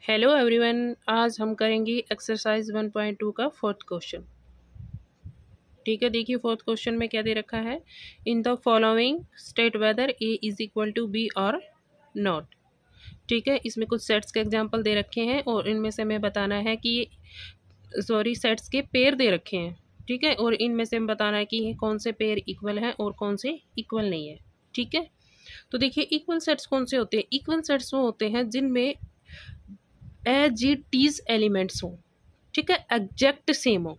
Hello everyone, आज हम करेंगे एक्सरसाइज 1.2 का फोर्थ क्वेश्चन। ठीक है, देखिए फोर्थ क्वेश्चन में क्या दे रखा है। In the following state whether A is equal to B और नॉट। ठीक है, इसमें कुछ सेट्स के एग्जांपल दे रखे हैं और इनमें से हमें बताना है कि सेट्स के पेयर दे रखे हैं। ठीक है, और इनमें से हमें बताना है कि कौन से पेयर इक्वल हैं और कौन से इक्वल नहीं है। ठीक है, तो देखिए इक्वल सेट्स कौन से होते हैं। इक्वल सेट्स वो होते हैं जिनमें एज इट इज एलिमेंट्स हो। ठीक है, एग्जैक्ट सेम हो।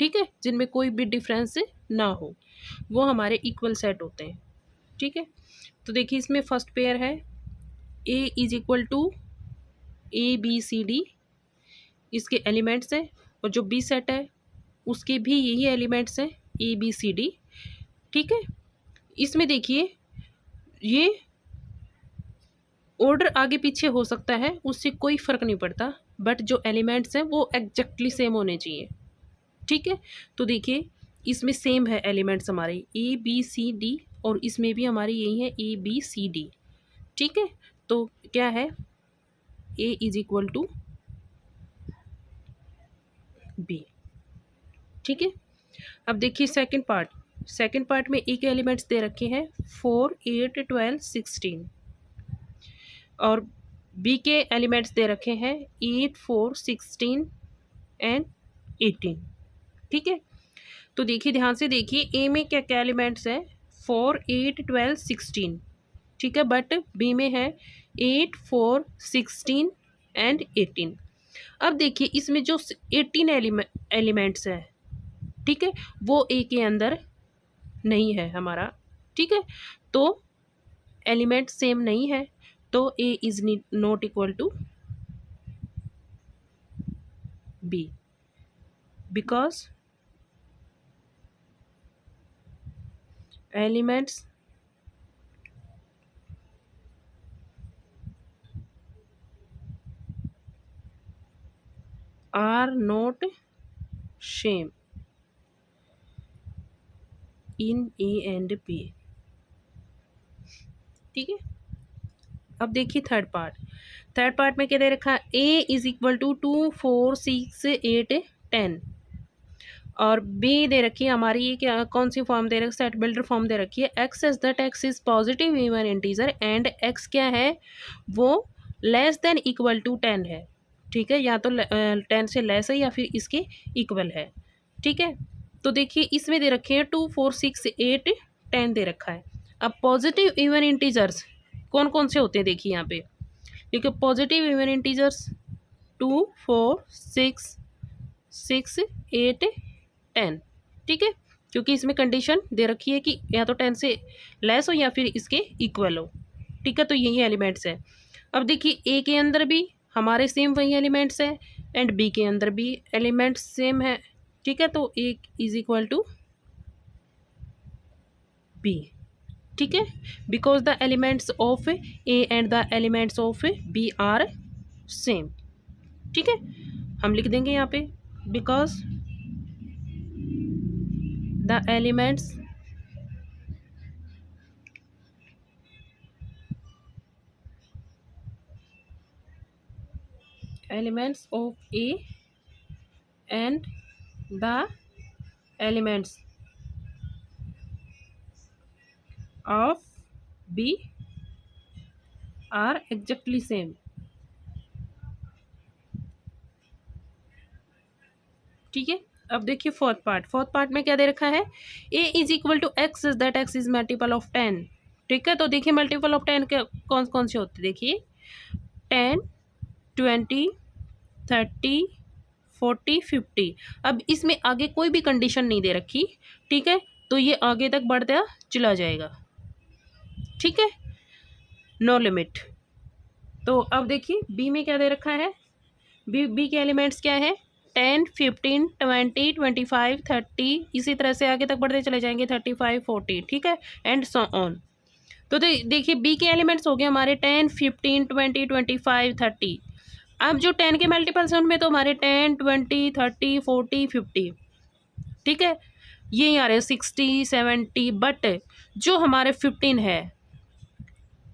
ठीक है, जिनमें कोई भी डिफरेंस ना हो, वो हमारे इक्वल सेट होते हैं। ठीक है, तो देखिए इसमें फर्स्ट पेयर है A is equal to A B C D, इसके एलिमेंट्स हैं। और जो बी सेट है उसके भी यही एलिमेंट्स हैं, ए बी सी डी। ठीक है, इसमें देखिए ये ऑर्डर आगे पीछे हो सकता है, उससे कोई फ़र्क नहीं पड़ता, बट जो एलिमेंट्स हैं वो एग्जैक्टली सेम होने चाहिए। ठीक है, तो देखिए इसमें सेम है एलिमेंट्स हमारे ए बी सी डी, और इसमें भी हमारी यही है ए बी सी डी। ठीक है, तो क्या है A is equal to B. ठीक है, अब देखिए सेकंड पार्ट में ए के एलिमेंट्स दे रखे हैं 4, 8, 12, 16, और बी के एलिमेंट्स दे रखे हैं 8, 4, 16 एंड 18। ठीक है, तो देखिए ध्यान से देखिए ए में क्या क्या एलिमेंट्स हैं, 4, 8, 12, 16। ठीक है, बट बी में है 8, 4, 16 एंड 18। अब देखिए इसमें जो 18 एलिमेंट्स हैं, ठीक है, वो ए के अंदर नहीं है हमारा। ठीक है, तो एलिमेंट सेम नहीं है, तो A is not equal to B, because elements are not same in A and B. ठीक है, अब देखिए थर्ड पार्ट में क्या दे रखा है, ए इज इक्वल टू 2, 4, 6, 8, 10, और बी दे रखी है हमारी, ये क्या कौन सी फॉर्म दे रखी है, सेट बिल्डर फॉर्म दे रखी है। X is that X is positive even integer and x क्या है, वो लेस देन इक्वल टू 10 है। ठीक है, या तो 10 से लेस है या फिर इसके इक्वल है। ठीक है, तो देखिए इसमें दे रखे हैं 2, 4, 6, 8, 10 दे रखा है। अब पॉजिटिव इवन इंटीजर्स कौन कौन से होते हैं देखिए यहाँ पे, देखिए पॉजिटिव इवन इंटीजर्स 2, 4, 6, 6, 8, 10। ठीक है, क्योंकि इसमें कंडीशन दे रखी है कि या तो 10 से लेस हो या फिर इसके इक्वल हो। ठीक है, तो यही एलिमेंट्स है। अब देखिए ए के अंदर भी हमारे सेम वही एलिमेंट्स है एंड बी के अंदर भी एलिमेंट्स सेम है। ठीक है, तो A is equal to B. ठीक है, because the elements of A and the elements of B are same. ठीक है, हम लिख देंगे यहाँ पे because the elements of A and the elements of B are exactly same। ठीक है, अब देखिए फोर्थ पार्ट में क्या दे रखा है, A is equal to X is that X is multiple of 10। ठीक है, तो देखिए मल्टीपल ऑफ 10 के कौन कौन से होते हैं, देखिए 10, 20, 30, 40, 50। अब इसमें आगे कोई भी कंडीशन नहीं दे रखी। ठीक है, तो ये आगे तक बढ़ता चला जाएगा। ठीक है, नो लिमिट। तो अब देखिए बी में क्या दे रखा है, बी के एलिमेंट्स क्या है, 10, 15, 20, 25, 30, इसी तरह से आगे तक बढ़ते चले जाएंगे 35, 40। ठीक है, एंड सो ऑन। तो देखिए बी के एलिमेंट्स हो गए हमारे 10, 15, 20, 25, 30। अब जो 10 के मल्टीपल्स हैं उनमें तो हमारे 10, 20, 30, 40, 50। ठीक है, ये आ रहे हैं 60, 70, बट जो हमारे 15 है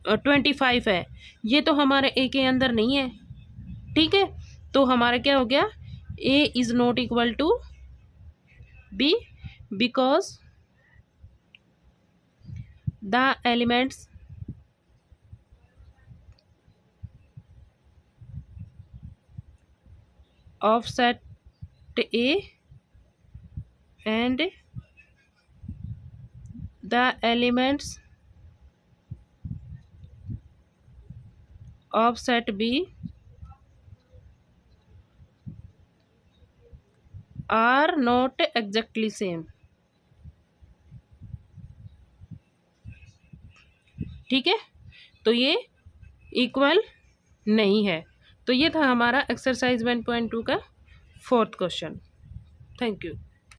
25 है, ये तो हमारे ए के अंदर नहीं है, ठीक है। तो हमारा क्या हो गया, A is not equal to B because the elements of set A and the elements of set B are not exactly same, ठीक है। तो ये इक्वल नहीं है। तो ये था हमारा एक्सरसाइज 1.2 का 4th क्वेश्चन। Thank you.